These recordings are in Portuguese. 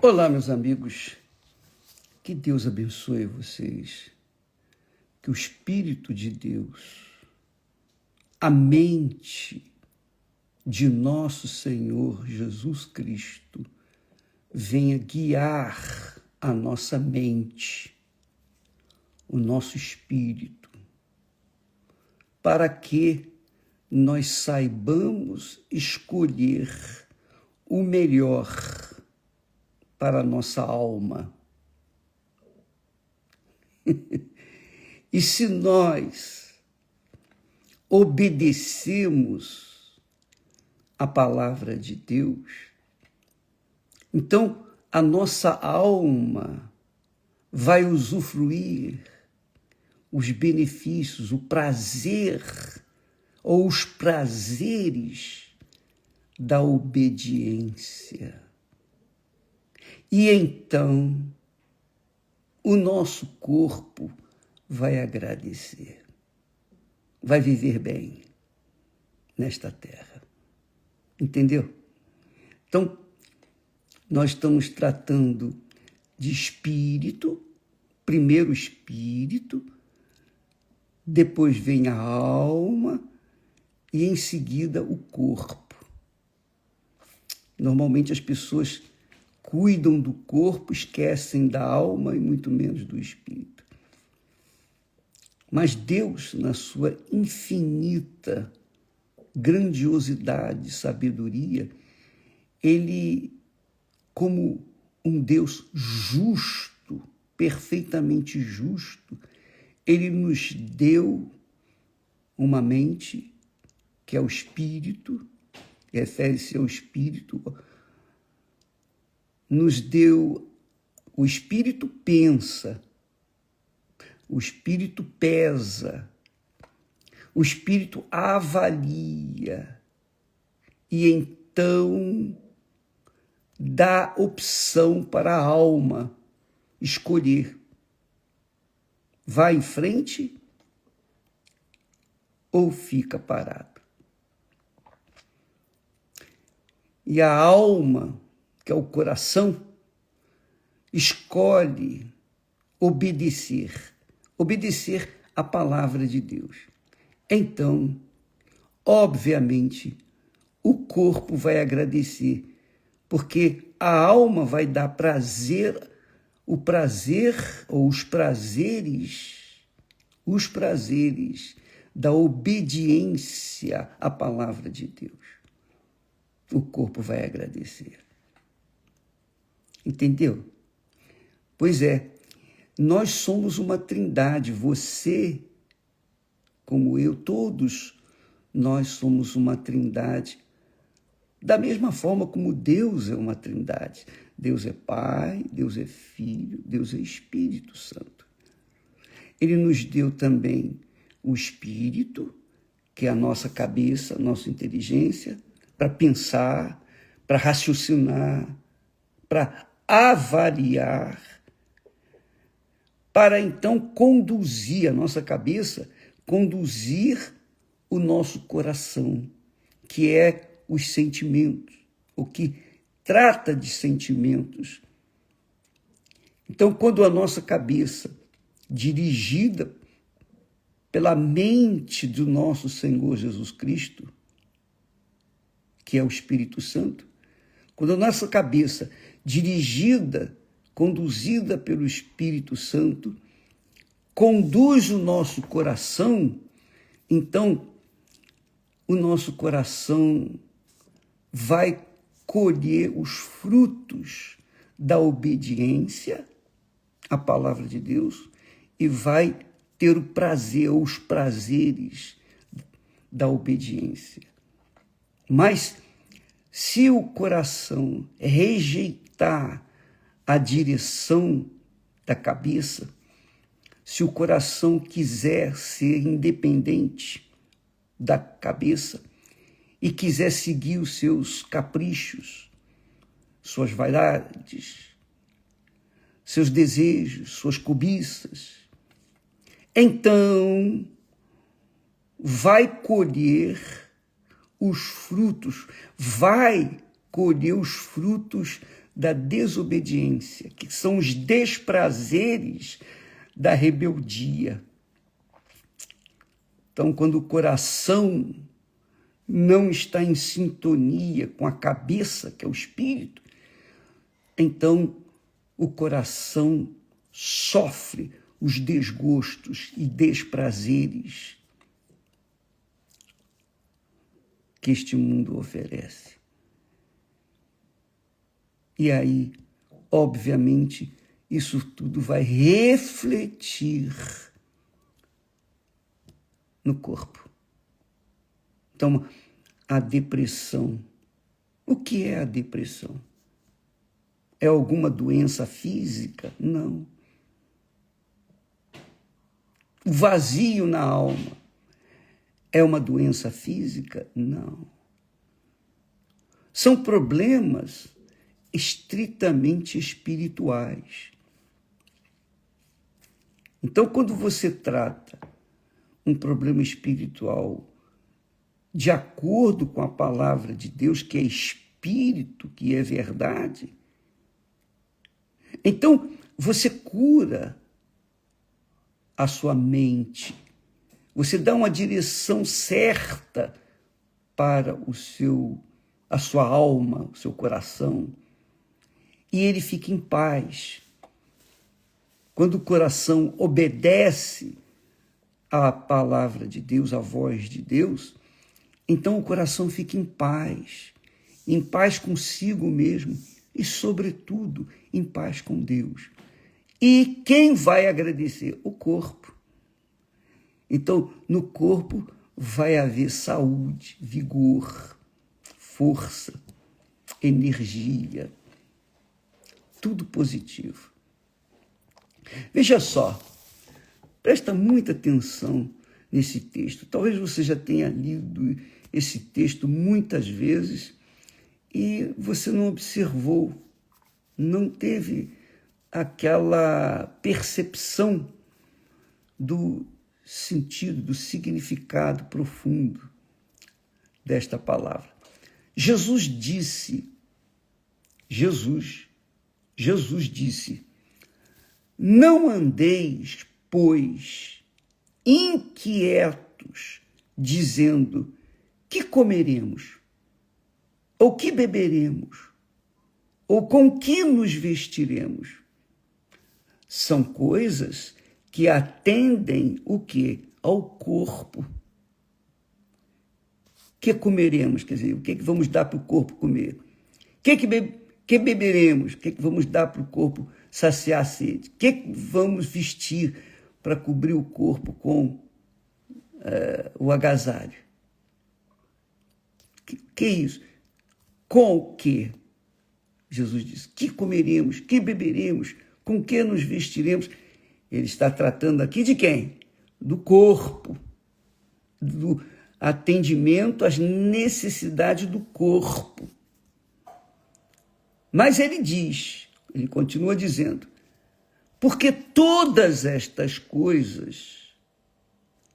Olá, meus amigos, que Deus abençoe vocês, que o Espírito de Deus, a mente de nosso Senhor Jesus Cristo, venha guiar a nossa mente, o nosso espírito, para que nós saibamos escolher o melhor para a nossa alma. E se nós obedecemos a palavra de Deus, então a nossa alma vai usufruir os benefícios, o prazer ou os prazeres da obediência. E então o nosso corpo vai agradecer, vai viver bem nesta terra. Entendeu? Então, nós estamos tratando de espírito, primeiro o espírito, depois vem a alma e em seguida o corpo. Normalmente as pessoas cuidam do corpo, esquecem da alma e muito menos do espírito. Mas Deus, na sua infinita grandiosidade, sabedoria, Ele, como um Deus justo, perfeitamente justo, Ele nos deu uma mente que é o espírito, refere-se ao espírito, nos deu, o espírito pensa, o espírito pesa, o espírito avalia e então dá opção para a alma escolher. Vai em frente ou fica parado. E a alma, que é o coração, escolhe obedecer a palavra de Deus. Então, obviamente, o corpo vai agradecer, porque a alma vai dar prazer, o prazer ou os prazeres da obediência à palavra de Deus. O corpo vai agradecer. Entendeu? Pois é, nós somos uma trindade, você, como eu, todos nós somos uma trindade, da mesma forma como Deus é uma trindade. Deus é Pai, Deus é Filho, Deus é Espírito Santo. Ele nos deu também o Espírito, que é a nossa cabeça, a nossa inteligência, para pensar, para raciocinar, para avaliar, para então conduzir a nossa cabeça, conduzir o nosso coração, que é os sentimentos, o que trata de sentimentos. Então, quando a nossa cabeça, dirigida pela mente do nosso Senhor Jesus Cristo, que é o Espírito Santo, quando a nossa cabeça, conduzida pelo Espírito Santo, conduz o nosso coração, então o nosso coração vai colher os frutos da obediência à palavra de Deus e vai ter o prazer, ou os prazeres da obediência. Mas se o coração rejeitar a direção da cabeça, se o coração quiser ser independente da cabeça e quiser seguir os seus caprichos, suas vaidades, seus desejos, suas cobiças, então vai colher os frutos da desobediência, que são os desprazeres da rebeldia. Então, quando o coração não está em sintonia com a cabeça, que é o espírito, então o coração sofre os desgostos e desprazeres que este mundo oferece. E aí, obviamente, isso tudo vai refletir no corpo. Então, a depressão. O que é a depressão? É alguma doença física? Não. O vazio na alma é uma doença física? Não. São problemas estritamente espirituais. Então, quando você trata um problema espiritual de acordo com a palavra de Deus, que é espírito, que é verdade, então você cura a sua mente, você dá uma direção certa para a sua alma, o seu coração, e ele fica em paz. Quando o coração obedece à palavra de Deus, à voz de Deus, então o coração fica em paz consigo mesmo e, sobretudo, em paz com Deus. E quem vai agradecer? O corpo. Então, no corpo vai haver saúde, vigor, força, energia, tudo positivo. Veja só, presta muita atenção nesse texto. Talvez você já tenha lido esse texto muitas vezes e você não observou, não teve aquela percepção do sentido, do significado profundo desta palavra. Jesus disse, não andeis, pois, inquietos, dizendo, que comeremos? Ou que beberemos? Ou com que nos vestiremos? São coisas que atendem o quê? Ao corpo. Que comeremos? Quer dizer, o que vamos dar para o corpo comer? Que beberemos? O que vamos dar para o corpo saciar a sede? O que vamos vestir para cobrir o corpo com o agasalho? Que é isso? Com o que? Jesus disse, que comeremos? Que beberemos? Com que nos vestiremos? Ele está tratando aqui de quem? Do corpo, do atendimento às necessidades do corpo. Mas ele continua dizendo, porque todas estas coisas,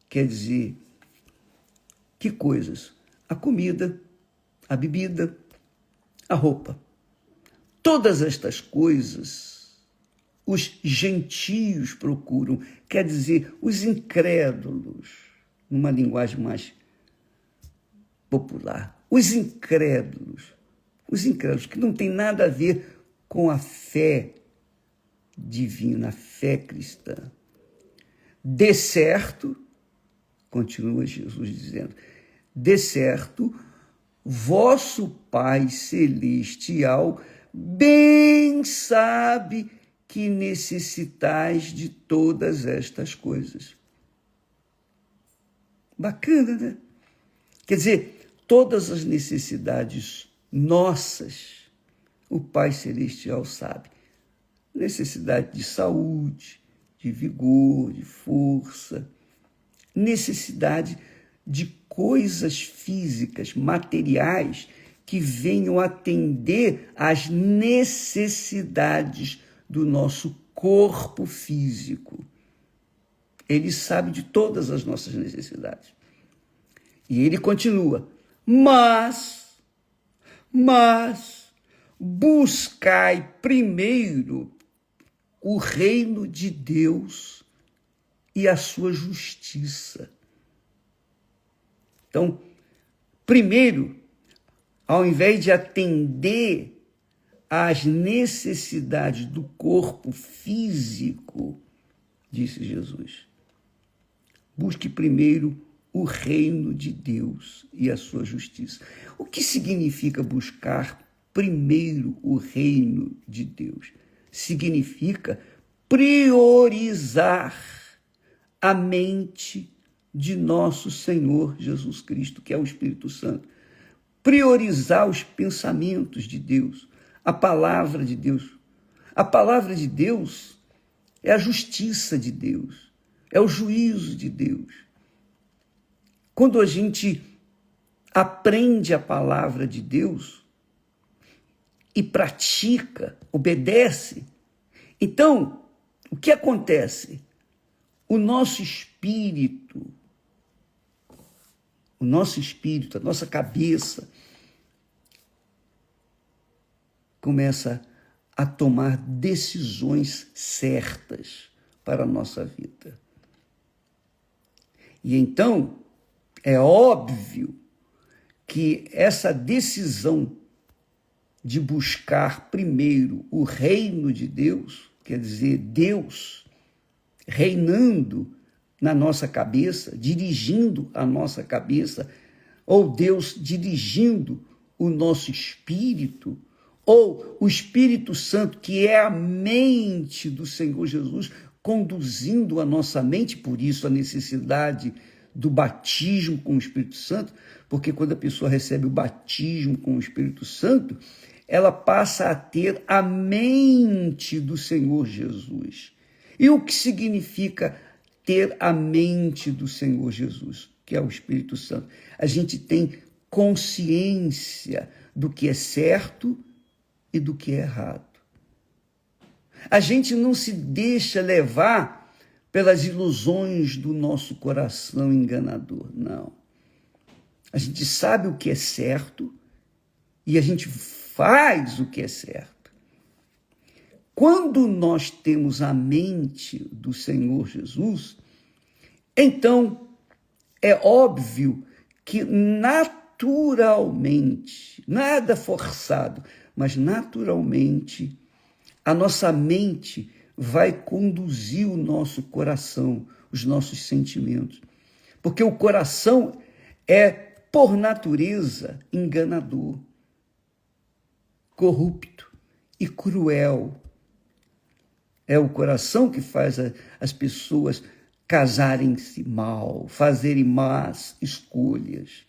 quer dizer, que coisas? A comida, a bebida, a roupa. Todas estas coisas os gentios procuram, quer dizer, os incrédulos, numa linguagem mais popular, os incrédulos que não tem nada a ver com a fé divina, a fé cristã. De certo, continua Jesus dizendo, de certo, vosso Pai Celestial bem sabe que necessitais de todas estas coisas. Bacana, né? Quer dizer, todas as necessidades nossas, o Pai Celestial sabe. Necessidade de saúde, de vigor, de força, necessidade de coisas físicas, materiais, que venham atender às necessidades do nosso corpo físico. Ele sabe de todas as nossas necessidades. E ele continua, mas buscai primeiro o reino de Deus e a sua justiça. Então, primeiro, ao invés de atender às necessidades do corpo físico, disse Jesus, busque primeiro o reino de Deus e a sua justiça. O que significa buscar primeiro o reino de Deus? Significa priorizar a mente de nosso Senhor Jesus Cristo, que é o Espírito Santo. Priorizar os pensamentos de Deus, a palavra de Deus. A palavra de Deus é a justiça de Deus, é o juízo de Deus. Quando a gente aprende a palavra de Deus e pratica, obedece, então, o que acontece? O nosso espírito, a nossa cabeça começa a tomar decisões certas para a nossa vida. E então, é óbvio que essa decisão de buscar primeiro o reino de Deus, quer dizer, Deus reinando na nossa cabeça, dirigindo a nossa cabeça, ou Deus dirigindo o nosso espírito, ou o Espírito Santo, que é a mente do Senhor Jesus, conduzindo a nossa mente, por isso a necessidade do batismo com o Espírito Santo, porque quando a pessoa recebe o batismo com o Espírito Santo, ela passa a ter a mente do Senhor Jesus. E o que significa ter a mente do Senhor Jesus, que é o Espírito Santo? A gente tem consciência do que é certo e do que é errado. A gente não se deixa levar pelas ilusões do nosso coração enganador, não. A gente sabe o que é certo e a gente faz o que é certo. Quando nós temos a mente do Senhor Jesus, então é óbvio que naturalmente, nada forçado, mas naturalmente, a nossa mente vai conduzir o nosso coração, os nossos sentimentos. Porque o coração é, por natureza, enganador, corrupto e cruel. É o coração que faz as pessoas casarem-se mal, fazerem más escolhas.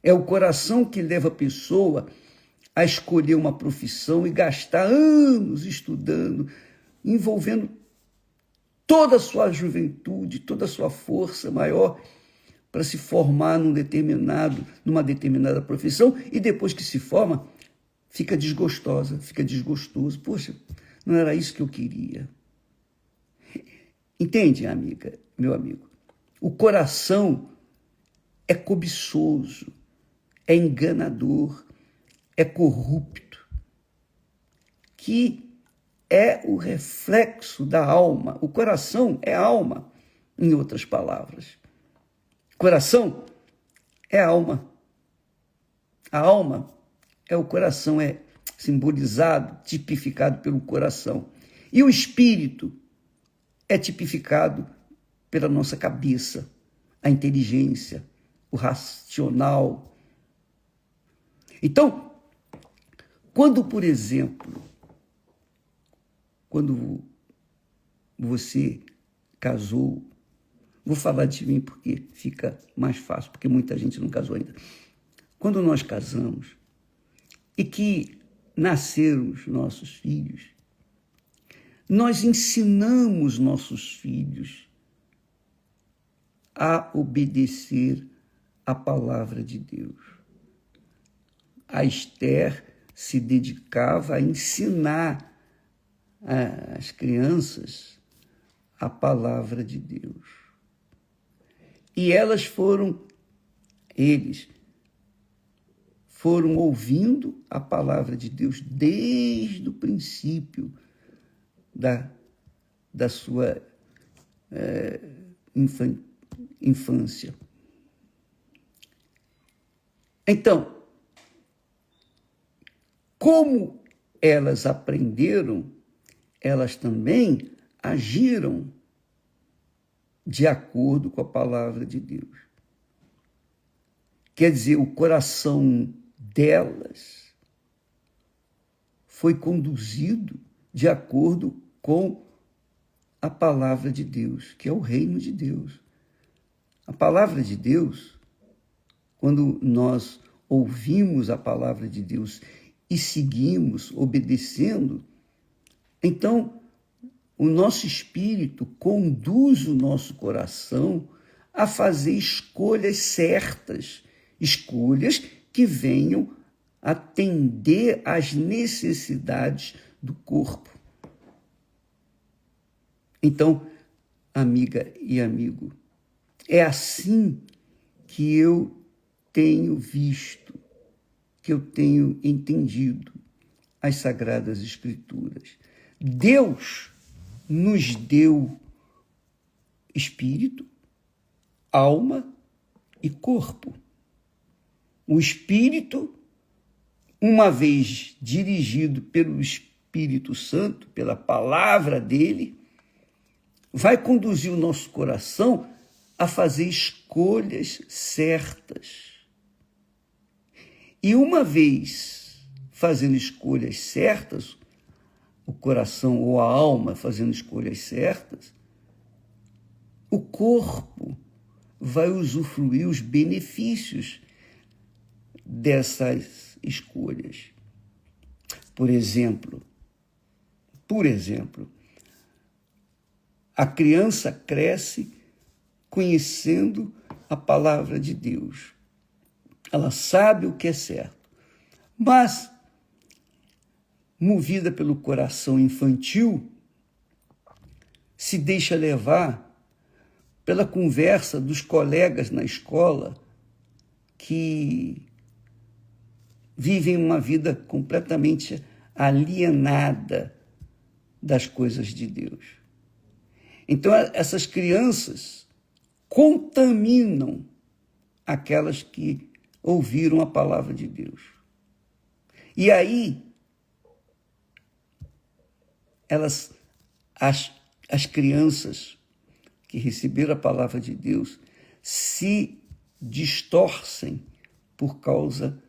É o coração que leva a pessoa a escolher uma profissão e gastar anos estudando, envolvendo toda a sua juventude, toda a sua força maior para se formar numa determinada profissão, e depois que se forma, fica desgostoso. Poxa, não era isso que eu queria. Entende, amiga, meu amigo? O coração é cobiçoso, é enganador, é corrupto, que é o reflexo da alma. O coração é a alma, em outras palavras. Coração é a alma. A alma é o coração, é simbolizado, tipificado pelo coração. E o espírito é tipificado pela nossa cabeça, a inteligência, o racional. Então, quando, por exemplo, quando você casou, vou falar de mim porque fica mais fácil, porque muita gente não casou ainda. Quando nós casamos e que nasceram os nossos filhos, nós ensinamos nossos filhos a obedecer a palavra de Deus. A Esther se dedicava a ensinar às crianças a palavra de Deus. E eles foram ouvindo a palavra de Deus desde o princípio da sua infância. Então, como elas aprenderam, elas também agiram de acordo com a palavra de Deus. Quer dizer, o coração delas foi conduzido de acordo com a palavra de Deus, que é o reino de Deus. A palavra de Deus, quando nós ouvimos a palavra de Deus e seguimos, obedecendo, então o nosso espírito conduz o nosso coração a fazer escolhas certas, escolhas que venham atender às necessidades do corpo. Então, amiga e amigo, é assim que eu tenho visto, que eu tenho entendido as Sagradas Escrituras. Deus nos deu espírito, alma e corpo. O espírito, uma vez dirigido pelo Espírito Santo, pela palavra dele, vai conduzir o nosso coração a fazer escolhas certas. E uma vez fazendo escolhas certas, o coração ou a alma fazendo escolhas certas, o corpo vai usufruir os benefícios dessas escolhas. Por exemplo, a criança cresce conhecendo a palavra de Deus. Ela sabe o que é certo, mas, movida pelo coração infantil, se deixa levar pela conversa dos colegas na escola que vivem uma vida completamente alienada das coisas de Deus. Então, essas crianças contaminam aquelas que ouviram a palavra de Deus. E aí, as crianças que receberam a palavra de Deus se distorcem por causa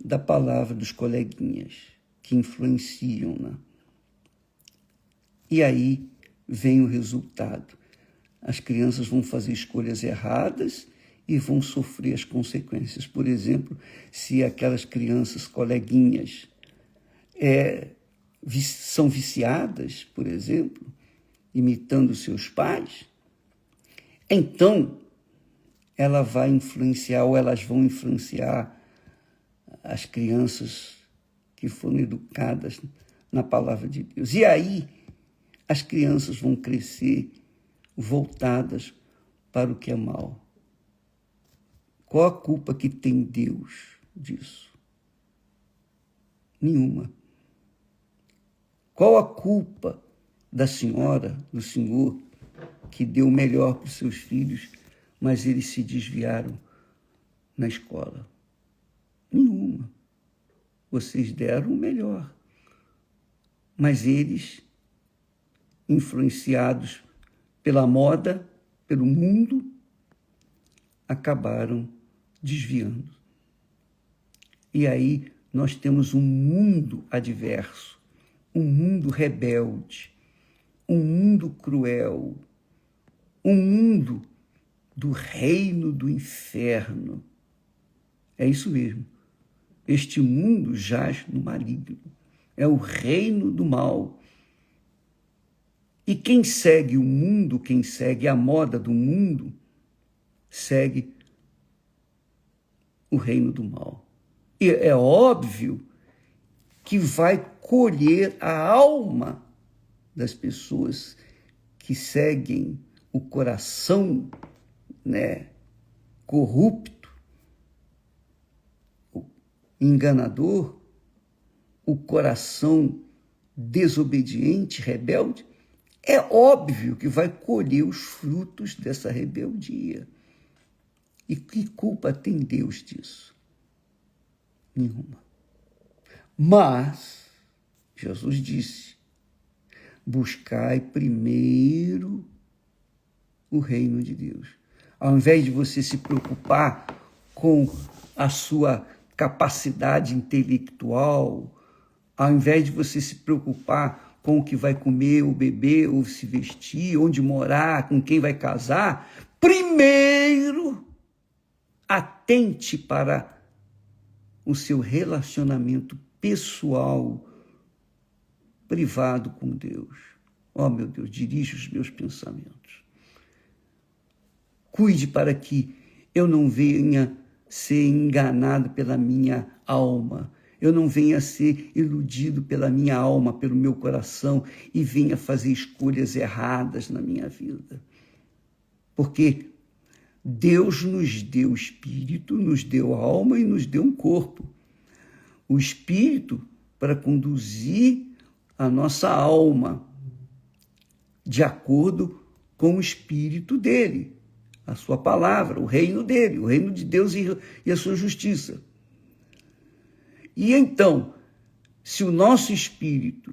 da palavra dos coleguinhas que influenciam, né? E aí vem o resultado. As crianças vão fazer escolhas erradas e vão sofrer as consequências. Por exemplo, se aquelas crianças coleguinhas são viciadas, por exemplo, imitando seus pais, então ela vai influenciar, ou elas vão influenciar as crianças que foram educadas na palavra de Deus. E aí as crianças vão crescer voltadas para o que é mal. Qual a culpa que tem Deus disso? Nenhuma. Qual a culpa da senhora, do senhor, que deu o melhor para os seus filhos, mas eles se desviaram na escola? Nenhuma. Vocês deram o melhor, mas eles, influenciados pela moda, pelo mundo, acabaram desviando. E aí nós temos um mundo adverso, um mundo rebelde, um mundo cruel, um mundo do reino do inferno. É isso mesmo. Este mundo jaz no maligno. É o reino do mal. E quem segue o mundo, quem segue a moda do mundo, segue o reino do mal. E é óbvio que vai colher a alma das pessoas que seguem o coração, corrupto, enganador, o coração desobediente, rebelde, é óbvio que vai colher os frutos dessa rebeldia. E que culpa tem Deus disso? Nenhuma. Mas, Jesus disse, buscai primeiro o reino de Deus. Ao invés de você se preocupar com a sua capacidade intelectual, ao invés de você se preocupar com o que vai comer ou beber ou se vestir, onde morar, com quem vai casar, primeiro atente para o seu relacionamento pessoal, privado com Deus. Oh, meu Deus, dirige os meus pensamentos. Cuide para que eu não venha ser enganado pela minha alma, eu não venha ser iludido pela minha alma, pelo meu coração, e venha fazer escolhas erradas na minha vida. Porque Deus nos deu espírito, nos deu alma e nos deu um corpo. O espírito para conduzir a nossa alma de acordo com o espírito dele, a sua palavra, o reino dele, o reino de Deus e a sua justiça. E então, se o nosso espírito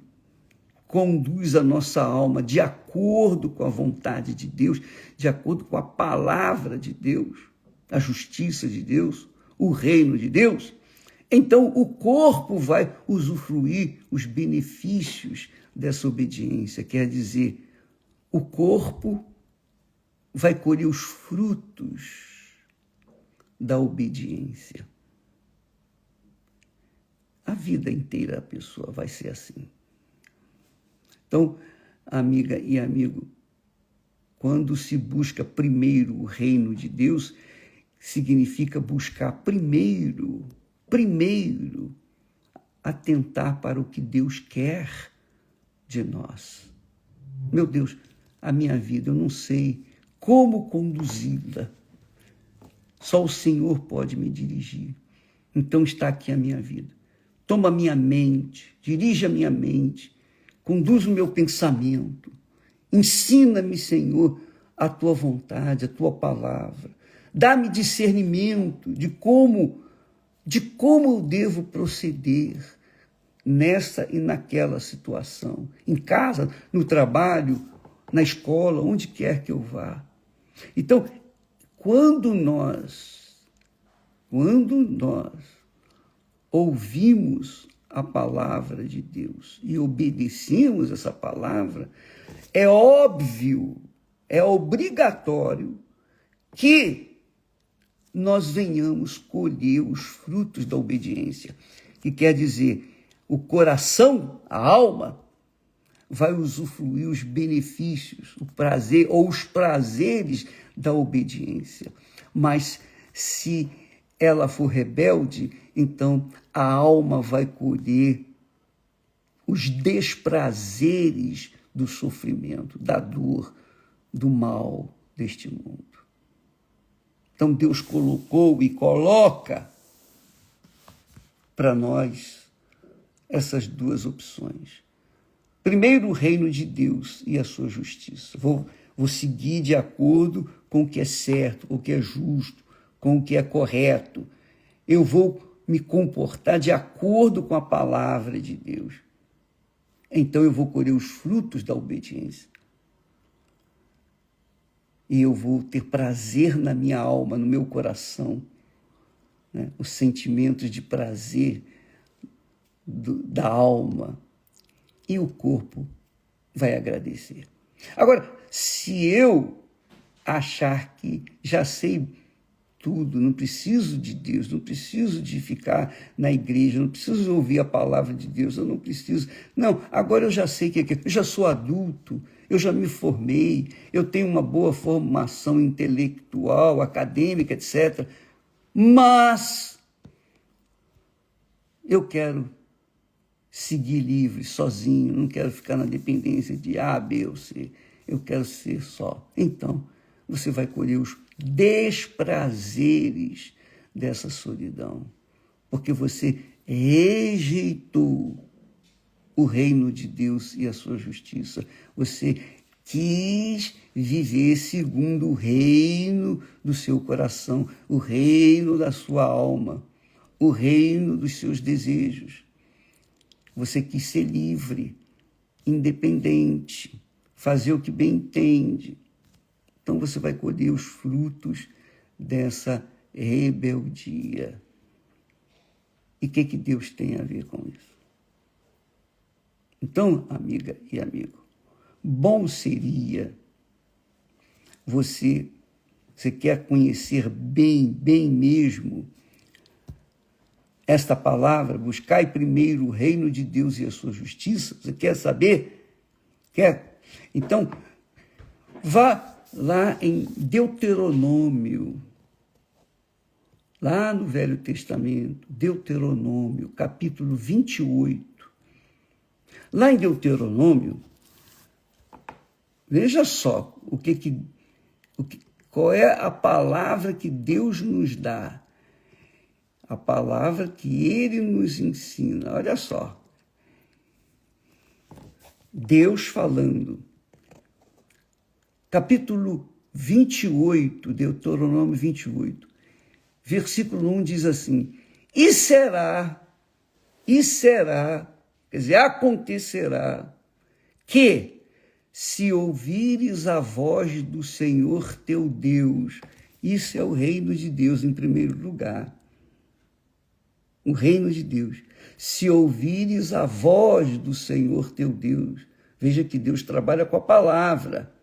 conduz a nossa alma de acordo com a vontade de Deus, de acordo com a palavra de Deus, a justiça de Deus, o reino de Deus, então o corpo vai usufruir os benefícios dessa obediência. Quer dizer, o corpo vai colher os frutos da obediência. A vida inteira a pessoa vai ser assim. Então, amiga e amigo, quando se busca primeiro o reino de Deus, significa buscar primeiro atentar para o que Deus quer de nós. Meu Deus, a minha vida, eu não sei como conduzi-la. Só o Senhor pode me dirigir. Então está aqui a minha vida. Toma a minha mente, dirige a minha mente, conduz o meu pensamento. Ensina-me, Senhor, a tua vontade, a tua palavra. Dá-me discernimento de como eu devo proceder nessa e naquela situação. Em casa, no trabalho, na escola, onde quer que eu vá. Então, quando nós ouvimos a palavra de Deus e obedecemos essa palavra, é óbvio, é obrigatório que nós venhamos colher os frutos da obediência, que quer dizer, o coração, a alma, vai usufruir os benefícios, o prazer ou os prazeres da obediência. Mas se ela for rebelde, então a alma vai colher os desprazeres do sofrimento, da dor, do mal deste mundo. Então Deus colocou e coloca para nós essas duas opções. Primeiro, o reino de Deus e a sua justiça. Vou seguir de acordo com o que é certo, com o que é justo, com o que é correto. Eu vou me comportar de acordo com a palavra de Deus. Então eu vou colher os frutos da obediência. E eu vou ter prazer na minha alma, no meu coração, né? Os sentimentos de prazer da alma. E o corpo vai agradecer. Agora, se eu achar que já sei tudo, não preciso de Deus, não preciso de ficar na igreja, não preciso ouvir a palavra de Deus, eu não preciso. Não, agora eu já sei o que é, eu já sou adulto, eu já me formei, eu tenho uma boa formação intelectual, acadêmica, etc. Mas eu quero seguir livre, sozinho, não quero ficar na dependência de A, B ou C, eu quero ser só. Então, você vai colher os desprazeres dessa solidão, porque você rejeitou o reino de Deus e a sua justiça. Você quis viver segundo o reino do seu coração, o reino da sua alma, o reino dos seus desejos. Você quis ser livre, independente, fazer o que bem entende. Então você vai colher os frutos dessa rebeldia. E o que Deus tem a ver com isso? Então, amiga e amigo, bom seria você quer conhecer bem mesmo esta palavra, buscai primeiro o reino de Deus e a sua justiça. Você quer saber? Quer? Então, vá lá em Deuteronômio, lá no Velho Testamento, Deuteronômio, capítulo 28. Lá em Deuteronômio, veja só qual é a palavra que Deus nos dá, a palavra que Ele nos ensina. Olha só, Deus falando, capítulo 28, Deuteronômio 28, versículo 1 diz assim: e será, quer dizer, acontecerá que, se ouvires a voz do Senhor teu Deus, isso é o reino de Deus em primeiro lugar, o reino de Deus. Se ouvires a voz do Senhor teu Deus, veja que Deus trabalha com a palavra.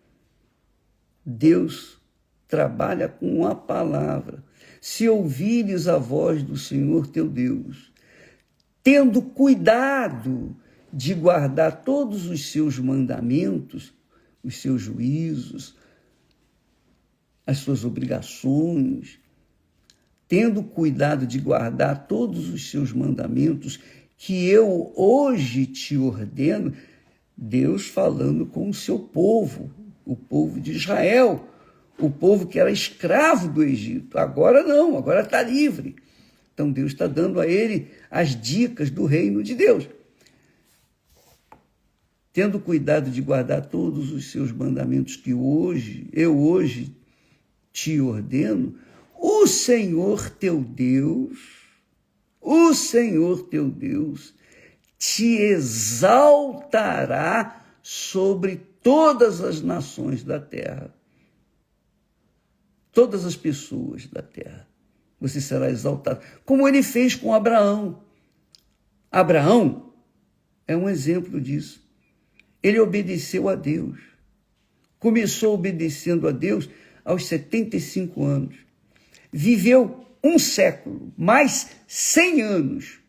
Deus trabalha com a palavra. Se ouvires a voz do Senhor teu Deus, tendo cuidado de guardar todos os seus mandamentos, os seus juízos, as suas obrigações, tendo cuidado de guardar todos os seus mandamentos que eu hoje te ordeno, Deus falando com o seu povo, o povo de Israel, o povo que era escravo do Egito. Agora não, agora está livre. Então Deus está dando a ele as dicas do reino de Deus. Tendo cuidado de guardar todos os seus mandamentos que eu hoje te ordeno, o Senhor teu Deus te exaltará sobre todas as nações da terra, todas as pessoas da terra. Você será exaltado, como ele fez com Abraão. Abraão é um exemplo disso. Ele obedeceu a Deus. Começou obedecendo a Deus aos 75 anos. Viveu um século, mais 100 anos,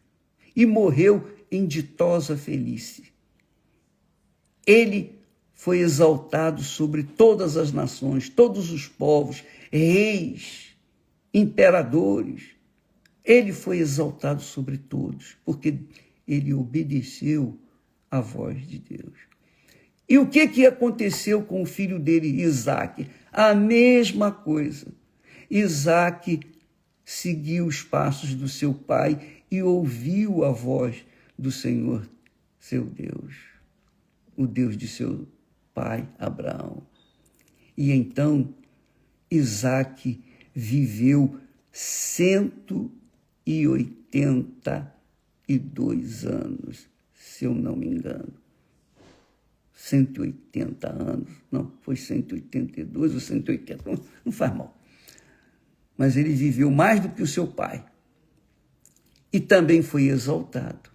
e morreu em ditosa velhice. Ele foi exaltado sobre todas as nações, todos os povos, reis, imperadores. Ele foi exaltado sobre todos, porque ele obedeceu à voz de Deus. E o que aconteceu com o filho dele, Isaque? A mesma coisa. Isaque seguiu os passos do seu pai e ouviu a voz do Senhor, seu Deus, o Deus de seu pai Abraão. E então Isaque viveu 182 anos, se eu não me engano. 180 anos, não, foi 182 ou 180, não faz mal. Mas ele viveu mais do que o seu pai. E também foi exaltado.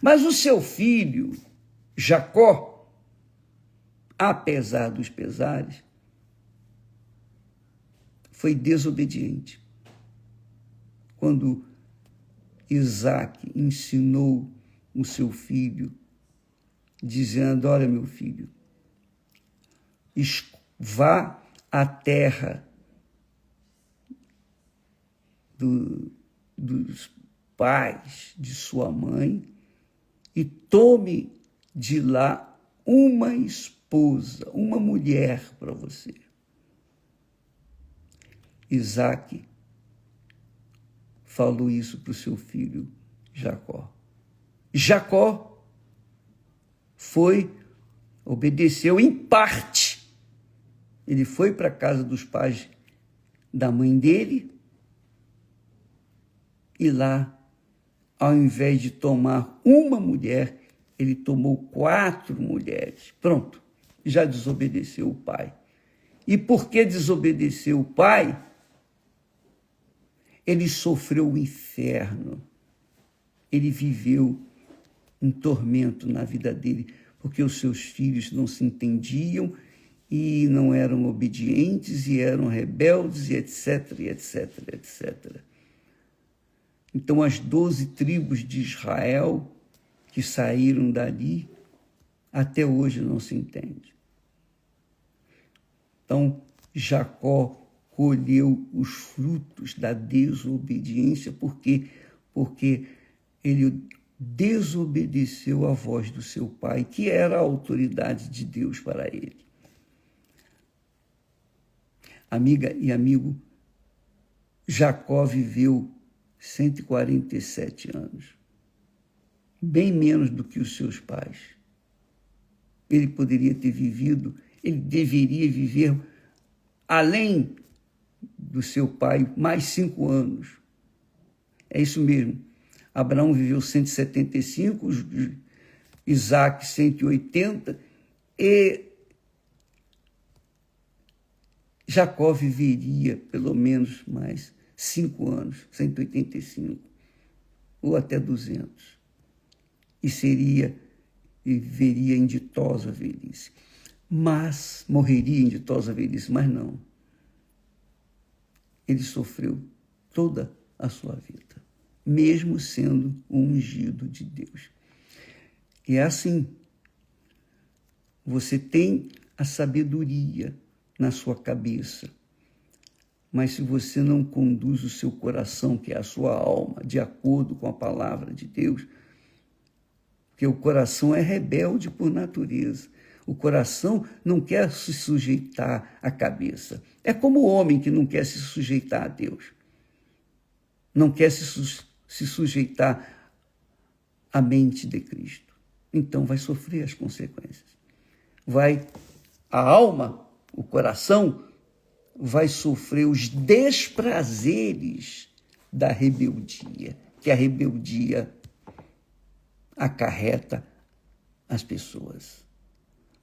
Mas o seu filho, Jacó, apesar dos pesares, foi desobediente. Quando Isaque ensinou o seu filho, dizendo: olha, meu filho, vá à terra dos pais de sua mãe e tome de lá uma esposa, uma mulher para você. Isaque falou isso para o seu filho Jacó. Jacó obedeceu em parte. Ele foi para a casa dos pais da mãe dele e lá, ao invés de tomar uma mulher, ele tomou 4 mulheres. Pronto, já desobedeceu o pai. E porque desobedeceu o pai, ele sofreu o inferno. Ele viveu um tormento na vida dele, porque os seus filhos não se entendiam e não eram obedientes e eram rebeldes e etc, etc, etc. Então, as 12 tribos de Israel que saíram dali, até hoje não se entende. Então, Jacó colheu os frutos da desobediência, porque ele desobedeceu à voz do seu pai, que era a autoridade de Deus para ele. Amiga e amigo, Jacó viveu 147 anos, bem menos do que os seus pais. Ele poderia ter vivido, ele deveria viver, além do seu pai, mais 5 anos. É isso mesmo. Abraão viveu 175, Isaac 180, e Jacó viveria pelo menos mais 5 anos, 185, ou até 200. E viveria em ditosa velhice. Mas, morreria em ditosa velhice, mas não. Ele sofreu toda a sua vida, mesmo sendo o ungido de Deus. E é assim, você tem a sabedoria na sua cabeça, mas se você não conduz o seu coração, que é a sua alma, de acordo com a palavra de Deus, porque o coração é rebelde por natureza. O coração não quer se sujeitar à cabeça. É como o homem que não quer se sujeitar a Deus. Não quer se sujeitar à mente de Cristo. Então vai sofrer as consequências. A alma, o coração, vai sofrer os desprazeres da rebeldia, que a rebeldia acarreta as pessoas.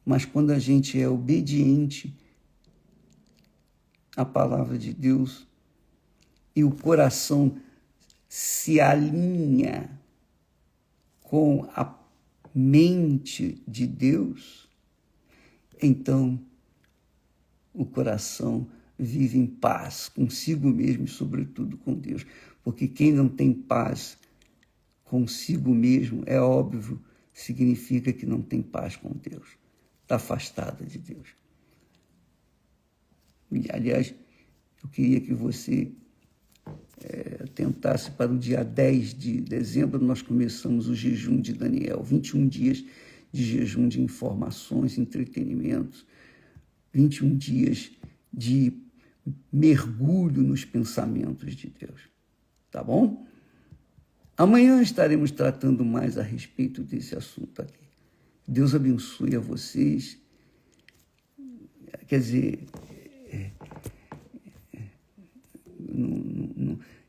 Mas quando a gente é obediente à palavra de Deus e o coração se alinha com a mente de Deus, então o coração vive em paz consigo mesmo e, sobretudo, com Deus. Porque quem não tem paz consigo mesmo, é óbvio, significa que não tem paz com Deus. Está afastada de Deus. E, aliás, eu queria que você tentasse para o dia 10 de dezembro, nós começamos o jejum de Daniel, 21 dias de jejum de informações, entretenimentos, 21 dias de mergulho nos pensamentos de Deus. Tá bom? Amanhã estaremos tratando mais a respeito desse assunto aqui. Deus abençoe a vocês. Quer dizer,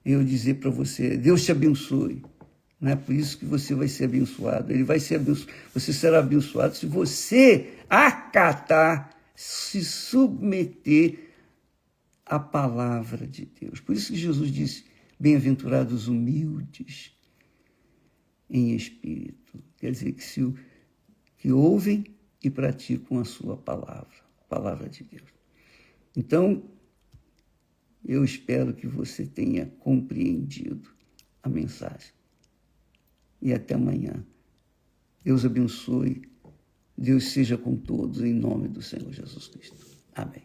eu dizer para você, Deus te abençoe. Não é por isso que você vai ser abençoado. Ele vai ser abençoado. Você será abençoado se você acatar, se submeter à palavra de Deus. Por isso que Jesus disse, bem-aventurados humildes em espírito. Quer dizer, que ouvem e praticam a sua palavra, a palavra de Deus. Então, eu espero que você tenha compreendido a mensagem. E até amanhã. Deus abençoe. Deus seja com todos, em nome do Senhor Jesus Cristo. Amém.